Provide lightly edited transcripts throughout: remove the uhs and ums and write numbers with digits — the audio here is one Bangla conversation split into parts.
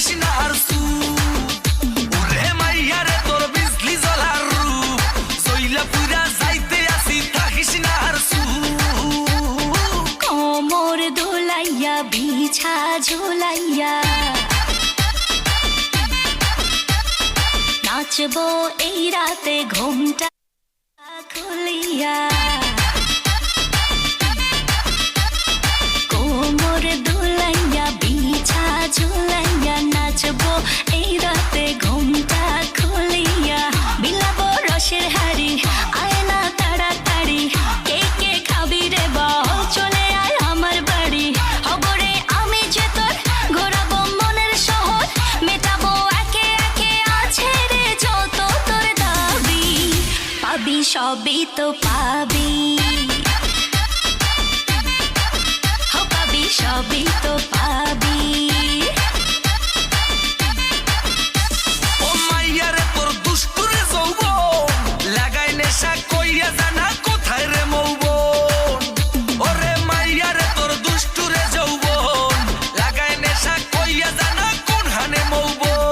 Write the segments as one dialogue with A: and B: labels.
A: থাকিস না আর ওরে মাইয়া রে তোর বিজলি জ্বলার রূপ জইলা পুরা যাইতে আসি থাকিস না আর
B: কোমর দোলাইয়া বিছা ঝুলাইয়া নাচবো এই রাতে ঘুমটা খুলিয়া কোমর দোলাইয়া বিছা ঝুলাইয়া নাচবো এই রাতে ঘুমটা খুলিয়া বিলাবো রসের হাড়ি আয় না তাড়াতাড়ি কে কে খাবি রে বল চলে আয় আমার বাড়ি হবরে আমি যে তোর ঘোরাবো মনের শহর মেটাবো একে একে আছে রে যত তোর দাবি পাবি সবই তো পাবি সবই তো পাবি
A: ও মাইয়া রে তোর দুষ্টুরে যৌবন লাগাই নেশা কইয়া জানা কোথায় রে মৌবন ওরে মাইয়া রে তোর দুষ্টুরে যৌবন লাগাই নেশা কইয়া জানা কোন হানে মৌবন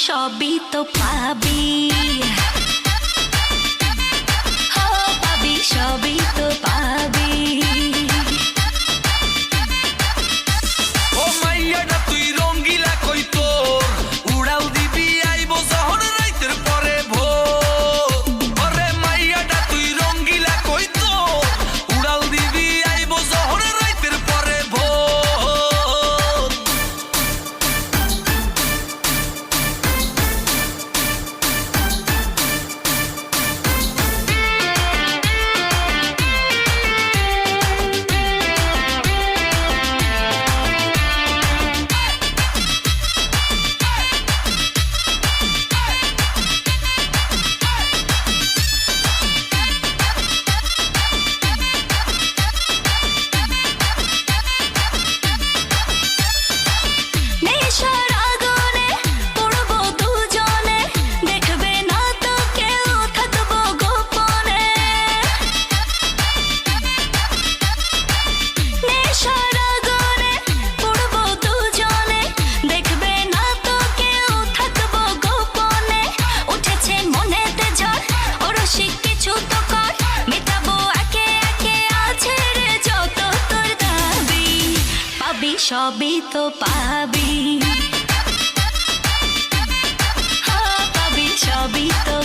B: সবই তো পাবি হো পাবি সবই তো পাবি
A: ও মাইয়াটা তুই রঙ্গিলা কই তোর উড়াল দিবি আইবো যখন রাইতের পরে ভোর ওরে মাইয়াটা তুই রঙ্গিলা কই তোর উড়াল দিবি আইবো যখন রাইতের পরে ভোর
B: সবই তো পাবি হো পাবি সবই তো